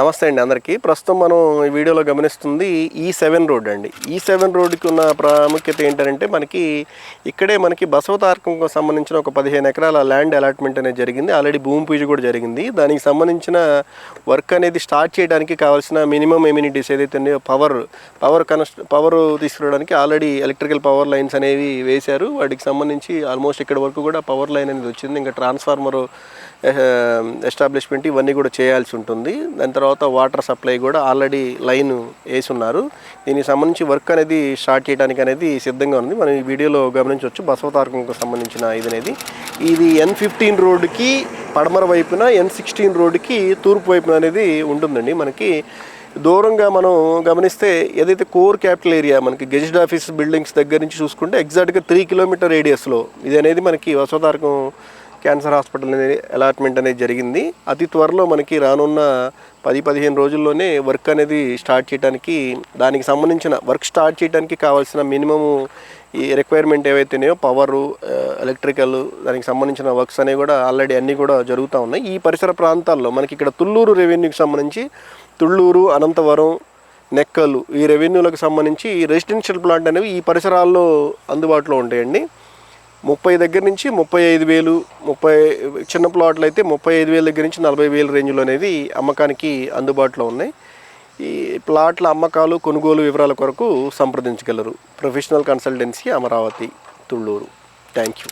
నమస్తే అండి అందరికీ. ప్రస్తుతం మనం ఈ వీడియోలో గమనిస్తుంది E7 రోడ్ అండి. E7 రోడ్డుకి ఉన్న ప్రాముఖ్యత ఏంటంటే ఇక్కడే మనకి బసవతారకంకు సంబంధించిన ఒక 15 ఎకరాల ల్యాండ్ అలాట్మెంట్ అనేది జరిగింది. ఆల్రెడీ భూమి పూజ కూడా జరిగింది. దానికి సంబంధించిన వర్క్ అనేది స్టార్ట్ చేయడానికి కావాల్సిన మినిమం ఎమ్యూనిటీస్ ఏదైతే ఉన్నాయో పవర్ తీసుకురావడానికి ఆల్రెడీ ఎలక్ట్రికల్ పవర్ లైన్స్ అనేవి వేశారు. వాటికి సంబంధించి ఆల్మోస్ట్ ఇక్కడ వరకు కూడా పవర్ లైన్ అనేది వచ్చింది. ఇంకా ట్రాన్స్ఫార్మర్ ఎస్టాబ్లిష్మెంట్ ఇవన్నీ కూడా చేయాల్సి ఉంటుంది. దాని తర్వాత వాటర్ సప్లై కూడా ఆల్రెడీ లైన్ వేసి ఉన్నారు. దీనికి సంబంధించి వర్క్ అనేది స్టార్ట్ చేయడానికి అనేది సిద్ధంగా ఉంది. మనం ఈ వీడియోలో గమనించవచ్చు. బసవతారకంకు సంబంధించిన ఇది N15 రోడ్డుకి పడమర వైపున, N16 రోడ్డుకి తూర్పు వైపున అనేది ఉంటుందండి. మనకి దూరంగా మనం గమనిస్తే ఏదైతే కోర్ క్యాపిటల్ ఏరియా మనకి గెజిట్ ఆఫీస్ బిల్డింగ్స్ దగ్గర నుంచి చూసుకుంటే ఎగ్జాక్ట్గా 3 కిలోమీటర్ రేడియస్లో ఇది అనేది మనకి బసవతారకం క్యాన్సర్ హాస్పిటల్ అనేది అలాట్మెంట్ అనేది జరిగింది. అతి త్వరలో మనకి రానున్న 10-15 రోజుల్లోనే వర్క్ అనేది స్టార్ట్ చేయడానికి, దానికి సంబంధించిన వర్క్ స్టార్ట్ చేయడానికి కావాల్సిన మినిమము ఈ రిక్వైర్మెంట్ ఏవైతేనేయో పవరు, ఎలక్ట్రికల్, దానికి సంబంధించిన వర్క్స్ అనేవి కూడా ఆల్రెడీ అన్నీ కూడా జరుగుతూ ఉన్నాయి. ఈ పరిసర ప్రాంతాల్లో మనకి ఇక్కడ తుళ్ళూరు రెవెన్యూకి సంబంధించి తుళ్ళూరు, అనంతవరం, నెక్కలు ఈ రెవెన్యూలకు సంబంధించి రెసిడెన్షియల్ ప్లాంట్ అనేవి ఈ పరిసరాల్లో అందుబాటులో ఉంటాయండి. 30 దగ్గర నుంచి 35,000, 30 చిన్న ప్లాట్లు అయితే 35,000 దగ్గర నుంచి 40,000 రేంజ్లో అనేది అమ్మకానికి అందుబాటులో ఉన్నాయి. ఈ ప్లాట్ల అమ్మకాలు, కొనుగోలు వివరాల కొరకు సంప్రదించగలరు. Professional consultancy, Amaravati, Thullur. Thank you.